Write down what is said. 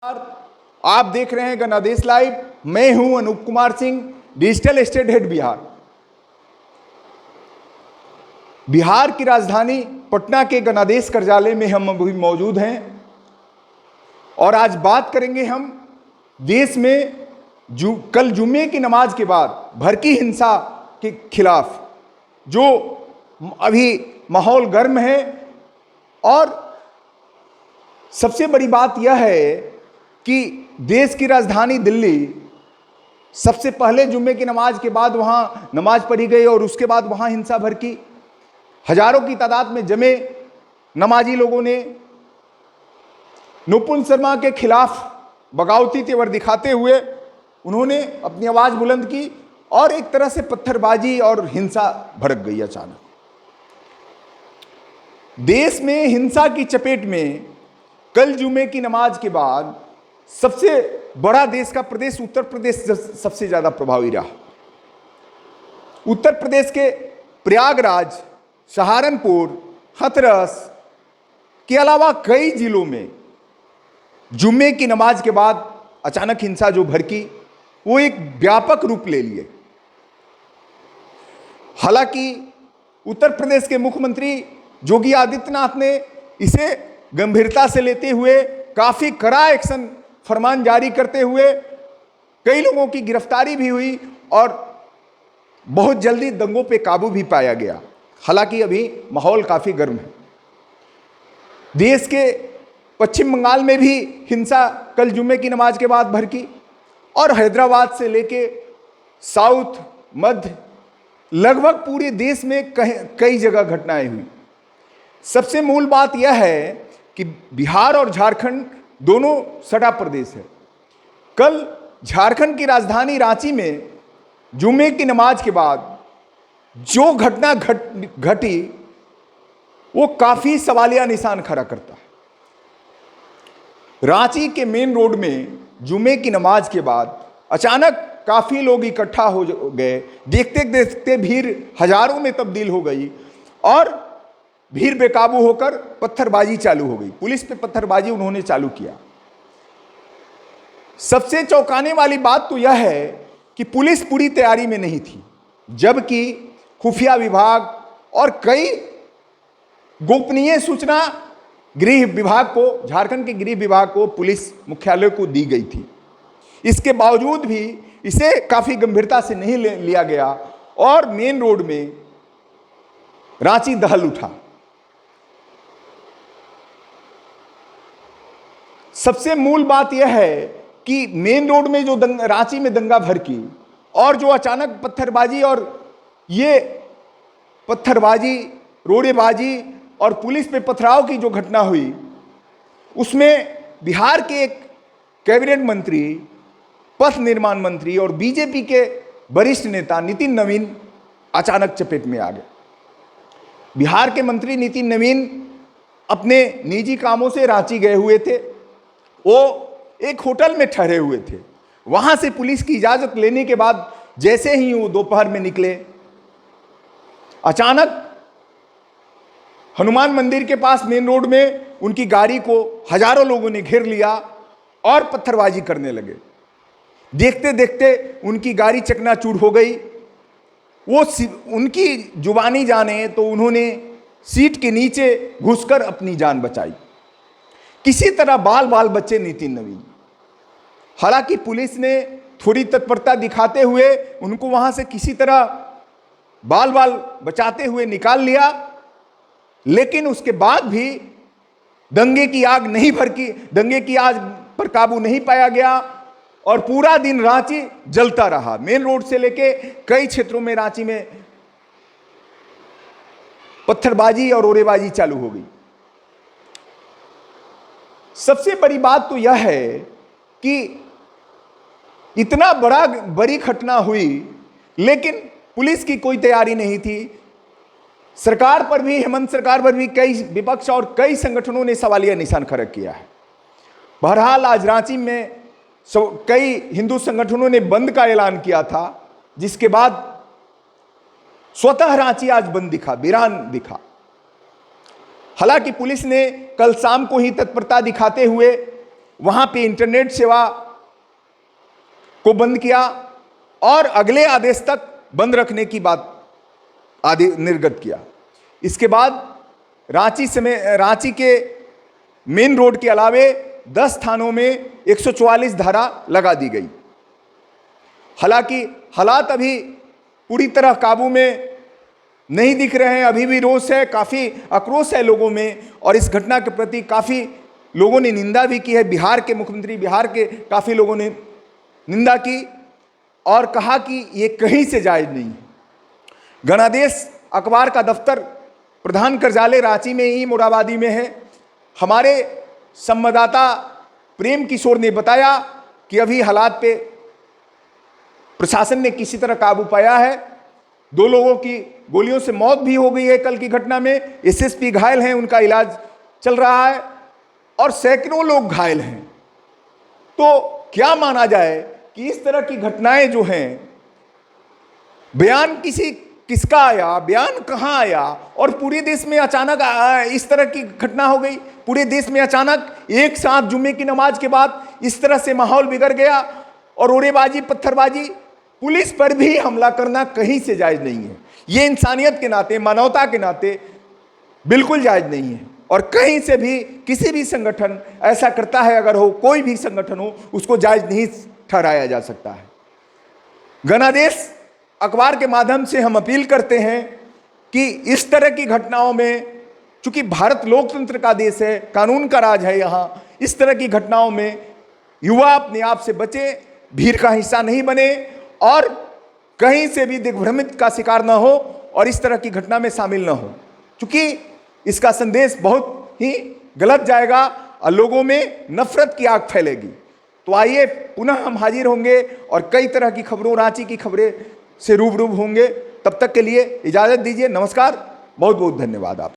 आप देख रहे हैं गणादेश लाइव। मैं हूं Anoop Kumar Singh, digital state head Bihar. Bihar की राजधानी पटना के गणादेश कार्यालय में हम अभी मौजूद हैं और आज बात करेंगे हम देश में कल जुम्मे की नमाज के बाद भड़की हिंसा के खिलाफ जो अभी माहौल गर्म है। और सबसे बड़ी बात यह है कि देश की राजधानी दिल्ली सबसे पहले जुम्मे की नमाज के बाद वहां नमाज पढ़ी गई और उसके बाद वहां हिंसा भड़की। हजारों की तादाद में जमे नमाजी लोगों ने नुपुर शर्मा के खिलाफ बगावती तेवर दिखाते हुए उन्होंने अपनी आवाज बुलंद की और एक तरह से पत्थरबाजी और हिंसा भड़क गई। अचानक देश में हिंसा की चपेट में कल जुमे की नमाज के बाद सबसे बड़ा देश का प्रदेश उत्तर प्रदेश सबसे ज्यादा प्रभावी रहा। उत्तर प्रदेश के प्रयागराज, सहारनपुर, हाथरस के अलावा कई जिलों में जुम्मे की नमाज के बाद अचानक हिंसा जो भड़की वो एक व्यापक रूप ले लिए। हालांकि उत्तर प्रदेश के मुख्यमंत्री योगी आदित्यनाथ ने इसे गंभीरता से लेते हुए काफी कड़ा एक्शन फरमान जारी करते हुए कई लोगों की गिरफ्तारी भी हुई और बहुत जल्दी दंगों पे काबू भी पाया गया। हालांकि अभी माहौल काफी गर्म है। देश के पश्चिम बंगाल में भी हिंसा कल जुम्मे की नमाज के बाद भड़की और हैदराबाद से लेके साउथ, मध्य, लगभग पूरे देश में कई जगह घटनाएं हुई। सबसे मूल बात यह है कि बिहार और झारखंड दोनों सटा प्रदेश है। कल झारखंड की राजधानी रांची में जुम्मे की नमाज के बाद जो घटना घटी वो काफी सवालिया निशान खड़ा करता है। रांची के मेन रोड में जुम्मे की नमाज के बाद अचानक काफी लोग इकट्ठा हो गए। देखते देखते भीड़ हजारों में तब्दील हो गई और भीड़ बेकाबू होकर पत्थरबाजी चालू हो गई। पुलिस पे पत्थरबाजी उन्होंने चालू किया। सबसे चौंकाने वाली बात तो यह है कि पुलिस पूरी तैयारी में नहीं थी, जबकि खुफिया विभाग और कई गोपनीय सूचना गृह विभाग को, झारखंड के गृह विभाग को, पुलिस मुख्यालय को दी गई थी। इसके बावजूद भी इसे काफी गंभीरता से नहीं लिया गया और मेन रोड में रांची दहल उठा। सबसे मूल बात यह है कि मेन रोड में जो रांची में दंगा भड़की और जो अचानक पत्थरबाजी और ये पत्थरबाजी, रोड़ेबाजी और पुलिस पे पथराव की जो घटना हुई, उसमें बिहार के एक कैबिनेट मंत्री, पथ निर्माण मंत्री और बीजेपी के वरिष्ठ नेता नितिन नवीन अचानक चपेट में आ गए। बिहार के मंत्री नितिन नवीन अपने निजी कामों से रांची गए हुए थे। वो एक होटल में ठहरे हुए थे। वहां से पुलिस की इजाजत लेने के बाद जैसे ही वो दोपहर में निकले, अचानक हनुमान मंदिर के पास मेन रोड में उनकी गाड़ी को हजारों लोगों ने घेर लिया और पत्थरबाजी करने लगे। देखते देखते उनकी गाड़ी चकनाचूर हो गई। वो उनकी जुबानी जाने तो उन्होंने सीट के नीचे घुसकर अपनी जान बचाई। किसी तरह बाल बाल बचे नितिन नवीन। हालांकि पुलिस ने थोड़ी तत्परता दिखाते हुए उनको वहां से किसी तरह बाल बाल बचाते हुए निकाल लिया, लेकिन उसके बाद भी दंगे की आग नहीं भड़की, दंगे की आग पर काबू नहीं पाया गया और पूरा दिन रांची जलता रहा। मेन रोड से लेके कई क्षेत्रों में रांची में पत्थरबाजी और ओरेबाजी चालू हो गई। सबसे बड़ी बात तो यह है कि इतना बड़ी घटना हुई, लेकिन पुलिस की कोई तैयारी नहीं थी। सरकार पर भी, हेमंत सरकार पर भी कई विपक्ष और कई संगठनों ने सवालिया निशान खड़ा किया है। बहरहाल आज रांची में कई हिंदू संगठनों ने बंद का ऐलान किया था, जिसके बाद स्वतः रांची आज बंद दिखा, वीरान दिखा। हालांकि पुलिस ने कल शाम को ही तत्परता दिखाते हुए वहां पे इंटरनेट सेवा को बंद किया और अगले आदेश तक बंद रखने की बात आदेश निर्गत किया। इसके बाद रांची के मेन रोड के अलावे 10 थानों में 144 धारा लगा दी गई। हालांकि हालात अभी पूरी तरह काबू में नहीं दिख रहे हैं, अभी भी रोष है, काफ़ी आक्रोश है लोगों में और इस घटना के प्रति काफ़ी लोगों ने निंदा भी की है। बिहार के मुख्यमंत्री, बिहार के काफ़ी लोगों ने निंदा की और कहा कि ये कहीं से जायज़ नहीं है। गणादेश अखबार का दफ्तर प्रधान कार्यालय रांची में ही मोराबादी में है। हमारे संवाददाता प्रेम किशोर ने बताया कि अभी हालात पे प्रशासन ने किसी तरह काबू पाया है। 2 लोगों की गोलियों से मौत भी हो गई है कल की घटना में। एसएसपी घायल हैं, उनका इलाज चल रहा है और सैकड़ों लोग घायल हैं। तो क्या माना जाए कि इस तरह की घटनाएं जो हैं, बयान किसका आया, बयान कहां आया और पूरे देश में अचानक इस तरह की घटना हो गई। पूरे देश में अचानक एक साथ जुम्मे की नमाज के बाद इस तरह से माहौल बिगड़ गया और ओरेबाजी, पत्थरबाजी, पुलिस पर भी हमला करना कहीं से जायज नहीं है। ये इंसानियत के नाते, मानवता के नाते बिल्कुल जायज नहीं है और कहीं से भी किसी भी संगठन ऐसा करता है, अगर हो कोई भी संगठन हो, उसको जायज नहीं ठहराया जा सकता है। गणादेश अखबार के माध्यम से हम अपील करते हैं कि इस तरह की घटनाओं में, चूंकि भारत लोकतंत्र का देश है, कानून का राज है यहाँ, इस तरह की घटनाओं में युवा अपने आप से बचे, भीड़ का हिस्सा नहीं बने और कहीं से भी दिग्भ्रमित का शिकार ना हो और इस तरह की घटना में शामिल ना हो, क्योंकि इसका संदेश बहुत ही गलत जाएगा और लोगों में नफरत की आग फैलेगी। तो आइए पुनः हम हाजिर होंगे और कई तरह की खबरों, रांची की खबरें से रूबरू होंगे। तब तक के लिए इजाज़त दीजिए। नमस्कार, बहुत बहुत धन्यवाद आप।